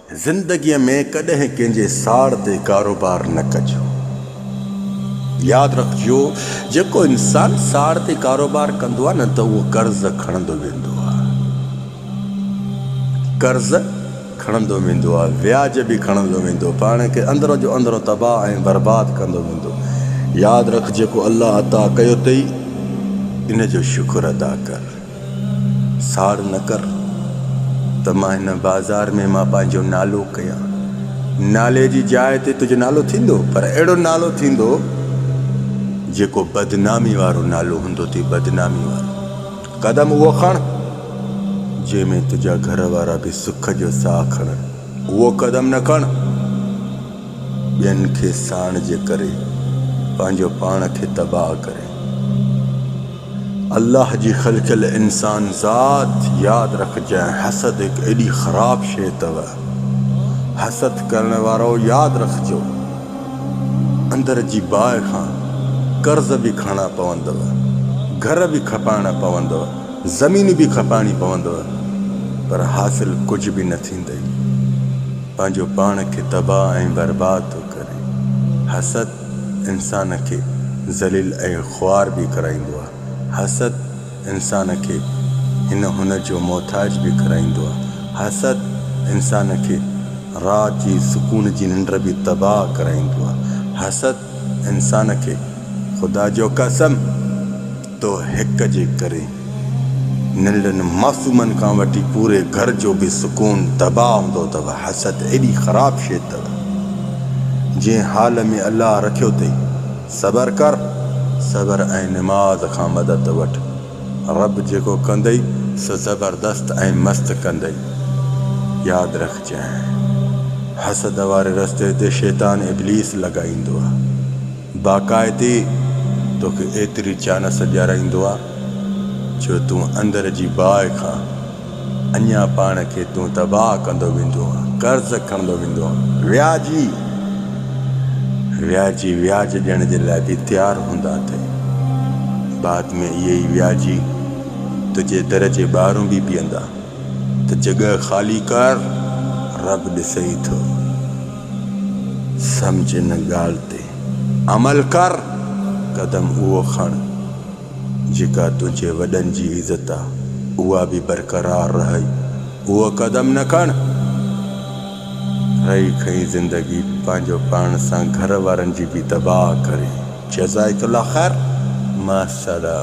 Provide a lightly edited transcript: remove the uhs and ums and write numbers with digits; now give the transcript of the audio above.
ज़िंदगीअ में कॾहिं कंहिंजे साड़ ते कारोबार न कजो। यादि रखिजो, जेको इंसान साड़ ते कारोबार कंदो आहे न त उहो कर्ज़ खणंदो वेंदो आहे, कर्ज़ खणंदो वेंदो आहे, व्याज बि खणंदो वेंदो, पाण खे अंदरो जो अंदरो तबाह ऐं बर्बाद कंदो वेंदो। यादि रख, जेको अल्लाह अता कयो अथई इन जो शुक्र अदा कर, साड़ न कर। त मां हिन बाज़ार में मां पंहिंजो नालो कयां, नाले जी जाइ ते तुंहिंजो नालो थींदो, पर अहिड़ो नालो थींदो जेको बदनामी वारो नालो हूंदो अथई, बदनामी वारो। क़दम उहो खण जंहिंमें तुंहिंजा घर वारा बि सुख जो साह खणनि। उहो क़दम न खण ॿियनि खे साण जे करे पंहिंजो पाण खे तबाह करे। अल्लाह जी ख़लक़ियल इंसान ज़ात यादि रखजांइ, हसद हिकु एॾी ख़राब शइ अथव। हसद करण वारो यादि रखिजो, अंदर जी बाहि खां कर्ज़ बि खणणा पवंदव, घर बि खपाइणा पवंदव, ज़मीन बि खपाइणी पवंदव, पर हासिल कुझु बि न थींदई। पंहिंजो पाण खे तबाह ऐं बर्बाद थो करे। हसद इंसान खे ज़लील ऐं ख़्वार बि कराईंदो आहे। हसद इंसान खे हिन हुन जो मोहताज बि कराईंदो आहे। हसद इंसान खे रात जी सुकून जी निंड बि तबाह कराईंदो आहे। हसद इंसान खे ख़ुदा जो कसम तो हिक जे करे नंढनि मासूमनि खां वठी पूरे घर जो बि सुकून तबाह हूंदो अथव। हसद एॾी ख़राब शइ अथव। जंहिं हाल में अल्लाह रखियो अथई सबर कर, सबर ऐं निमाज़ खां मदद वठ। रब जेको कंदई सो ज़बरदस्त ऐं मस्त कंदई। यादि रखजांइ, हसद वारे रस्ते ते शैतान इब्लीस लॻाईंदो आहे, बाक़ाइदे तोखे एतिरी चानस ॾियाराईंदो आहे जो तूं अंदर जी बाहि खां अञा पाण खे तूं तबाह कंदो वेंदो आहे, कर्ज़ खणंदो वेंदो आहे। व्याजी व्याज ॾियण जे लाइ बि तयारु हूंदा अथई। बाद में इहे ई व्याजी तुंहिंजे दर जे ॿाहिरूं बि बीहंदा त जॻह ख़ाली कर, रब ॾिसई थो। सम्झ हिन ॻाल्हि ते, अमल कर, क़दम उहो खण जेका तुंहिंजे वॾनि जी इज़त आहे उहा बि बरक़रार रहे। उहो क़दम न खण रही खई ज़िंदगी पंहिंजो पाण सां घर वारनि जी बि तबाह करे। जज़ाकल्लाह ख़ैर, मां सलाम।